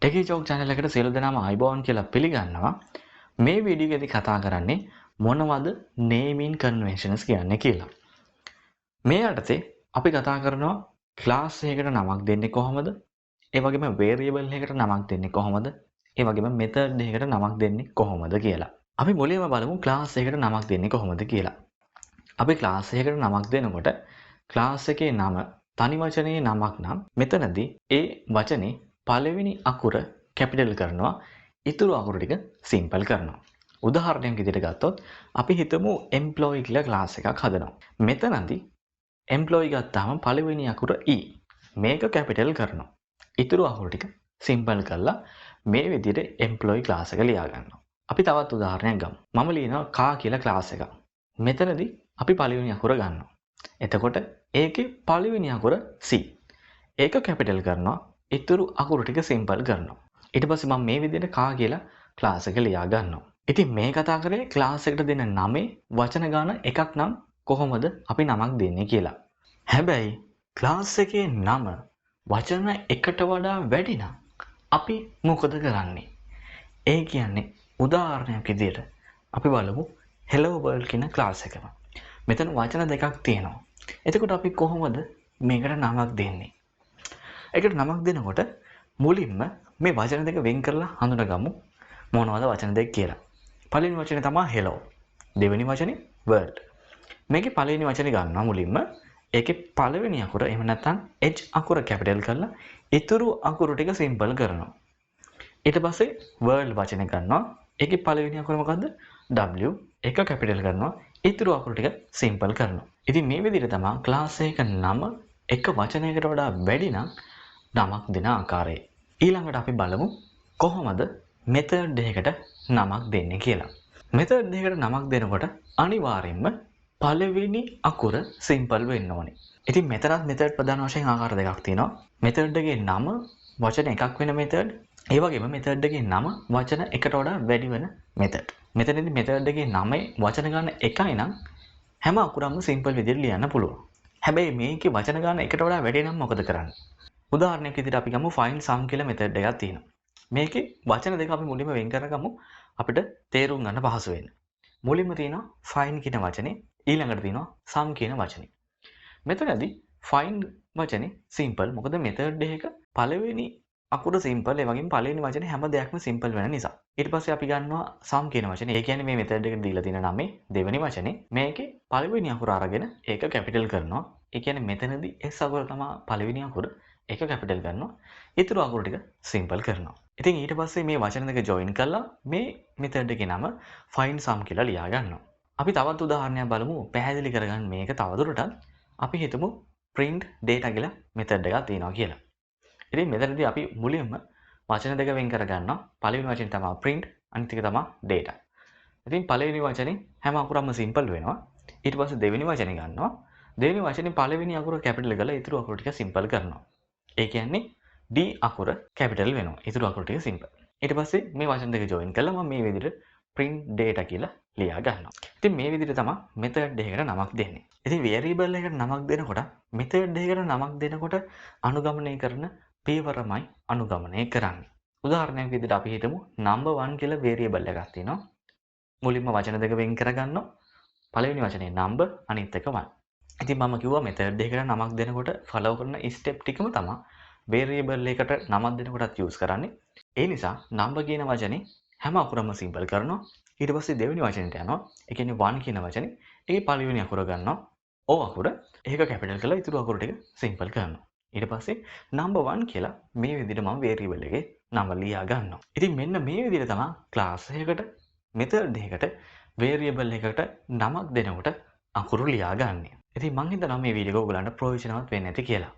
ටෙකි chalk channel එකට සියලු දෙනාම ආයිබෝන් කියලා පිළිගන්නවා. මේ වීඩියෝ එකේදී කතා කරන්නේ මොනවද naming conventions කියන්නේ කියලා. මේ යටතේ අපි කතා කරනවා class එකකට නමක් දෙන්නේ කොහොමද? ඒ වගේම variable එකකට නමක් දෙන්නේ කොහොමද? ඒ වගේම method එකකට නමක් දෙන්නේ කොහොමද කියලා. අපි මුලින්ම බලමු class එකකට නමක් දෙන්නේ කොහොමද කියලා. අපි class එකකට නමක් දෙනකොට class එකේ නම තනි වචනේ නමක් නම් මෙතනදී ඒ වචනේ පළවෙනි අකුර කැපිටල් කරනවා ඉතුරු අකුරු ටික සිම්පල් කරනවා. උදාහරණයක් විදිහට ගත්තොත් අපි හිතමු employee කියලා ක්ලාස් එකක් හදනවා. මෙතනදී employee ගත්තාම පළවෙනි අකුර e මේක කැපිටල් කරනවා. ඉතුරු අකුරු ටික සිම්පල් කරලා මේ විදිහට employee ක්ලාස් එක ලියා ගන්නවා. අපි තවත් උදාහරණයක් ගමු. මම ලියනවා car කියලා ක්ලාස් එකක්. මෙතනදී අපි පළවෙනි අකුර ගන්නවා. එතකොට ඒකේ පළවෙනි අකුර c. ඒක කැපිටල් කරනවා. ඉතුරු අකුරු ටික සිම්පල් කරනවා. ඊට පස්සේ මම මේ විදිහට කා කියලා ක්ලාස් එක ලියා ගන්නවා. ඉතින් මේ කතා කරේ ක්ලාස් එකට දෙන නමේ වචන ගාන එකක් නම් කොහොමද අපි නමක් දෙන්නේ කියලා. හැබැයි ක්ලාස් එකේ නම වචන එකට වඩා වැඩි නම් අපි මොකද කරන්නේ? ඒ කියන්නේ උදාහරණයක් විදිහට අපි බලමු hello world කියන ක්ලාස් එකම. මෙතන වචන දෙකක් තියෙනවා. එතකොට අපි කොහොමද මේකට නමක් දෙන්නේ? ඒකට නමක් දෙනකොට මුලින්ම මේ වචන දෙක වෙන් කරලා හඳුනගමු මොනවද වචන දෙක කියලා. පළවෙනි වචනේ තමයි hello. දෙවෙනි වචනේ world. මේකේ පළවෙනි වචනේ ගන්නවා මුලින්ම. ඒකේ පළවෙනි අකුර එහෙම නැත්නම් h අකුර කැපිටල් කරලා ඉතුරු අකුරු ටික සිම්පල් කරනවා. ඊට පස්සේ world වචනේ ගන්නවා. ඒකේ පළවෙනි අකුර මොකද්ද? w. එක කැපිටල් කරනවා. ඉතුරු අකුරු ටික සිම්පල් කරනවා. ඉතින් මේ විදිහට තමයි ක්ලාස් එක නම එක වචනයකට වඩා වැඩි නම් නමක් දෙන ආකාරය. ඊළඟට අපි බලමු කොහොමද method එකකට නමක් දෙන්නේ කියලා. method එකකට නමක් දෙනකොට අනිවාර්යයෙන්ම පළවෙනි අකුර සිම්පල් වෙන්න ඕනේ. ඉතින් මෙතනත් method ප්‍රධාන වශයෙන් ආකාර දෙකක් තියෙනවා. method එකේ නම වචන එකක් වෙන method, ඒ වගේම method එකේ නම වචන එකට වඩා වැඩි වෙන method. මෙතනදී method එකේ නමේ වචන ගන්න එකයි නම් හැම අකුරක්ම සිම්පල් විදිහට ලියන්න පුළුවන්. හැබැයි මේකේ වචන ගන්න එකට වඩා වැඩි නම් මොකද කරන්නේ? උදාහරණයක් විදිහට අපි ගමු find sum කියලා method එකක් තියෙනවා. මේකේ වචන දෙක අපි මුලින්ම වෙන් කරගමු අපිට තේරුම් ගන්න පහසු වෙන්න. මුලින්ම තියෙනවා find කියන වචනේ, ඊළඟට තියෙනවා sum කියන වචනේ. මෙතනදී find වචනේ simple මොකද method එකක පළවෙනි අකුර simple ඒ වගේම පළවෙනි වචනේ හැම දෙයක්ම simple වෙන නිසා. ඊට පස්සේ අපි ගන්නවා sum කියන වචනේ. ඒ කියන්නේ මේ method එකට දීලා තියෙන නමේ දෙවෙනි වචනේ මේකේ පළවෙනි අකුර අරගෙන ඒක කැපිටල් කරනවා. ඒ කියන්නේ මෙතනදී s අකුර තමයි පළවෙනි අකුර. ඒක කැපිටල් කරනවා. ඉතුරු අකුරු ටික සිම්පල් කරනවා. ඉතින් ඊට පස්සේ මේ වචන දෙක ජොයින් කරලා මේ මෙතඩ් එකේ නම find sum කියලා ලියා ගන්නවා. අපි තවත් උදාහරණයක් බලමු පැහැදිලි කරගන්න මේක තවදුරටත්. අපි හිතමු print data කියලා මෙතඩ් එකක් තියෙනවා කියලා. ඉතින් මෙතනදී අපි මුලින්ම වචන දෙක වෙන් කරගන්නවා. පළවෙනි වචනේ තමයි print, අනිත් එක තමයි data. ඉතින් පළවෙනි වචනේ හැම අකුරක්ම සිම්පල් වෙනවා. ඊට පස්සේ දෙවෙනි වචනේ ගන්නවා. දෙවෙනි වචනේ පළවෙනි අකුර කැපිටල් කරලා ඉතුරු අකුරු ටික සිම්පල් කරනවා. ඒ කියන්නේ D අකුර කැපිටල් වෙනවා. ඉතුරු අකුරු ටික සිම්පල්. ඊට පස්සේ මේ වචන දෙක ජොයින් කරලා මම මේ විදිහට print data කියලා ලියා ගන්නවා. ඉතින් මේ විදිහට තමයි method එකකට නමක් දෙන්නේ. ඉතින් variable එකකට නමක් දෙනකොට method එකකට නමක් දෙනකොට අනුගමනය කරන පියවරමයි අනුගමනය කරන්නේ. උදාහරණයක් විදිහට අපි හිතමු number 1 කියලා variable එකක් තියෙනවා. මුලින්ම වචන දෙක වෙන් කරගන්නවා. පළවෙනි වචනේ number අනිත් එක 1. ඉතින් මම කිව්වා method එකකට නමක් දෙනකොට follow කරන step ටිකම තමයි variable එකට නමක් දෙනකොටත් use කරන්නේ. ඒ නිසා number කියන වචනේ හැම අකුරම simple කරනවා. ඊට පස්සේ දෙවෙනි වචනෙට යනවා. ඒ කියන්නේ 1 කියන වචනේ. ඒකේ පළවෙනි අකුර ගන්නවා. O අකුර. ඒක capital කරලා ඉතුරු අකුරු ටික simple කරනවා. ඊට පස්සේ number 1 කියලා මේ විදිහට මම variable එකේ නම ලියා ගන්නවා. ඉතින් මෙන්න මේ විදිහට තමයි class එකකට method එකකට variable එකකට නමක් දෙනකොට අකුරු ලියා ගන්න. ඉතින් මං හිතනවා මේ වීඩියෝ එක ඔයගලන්ට ප්‍රයෝජනවත් වෙන්න ඇති කියලා.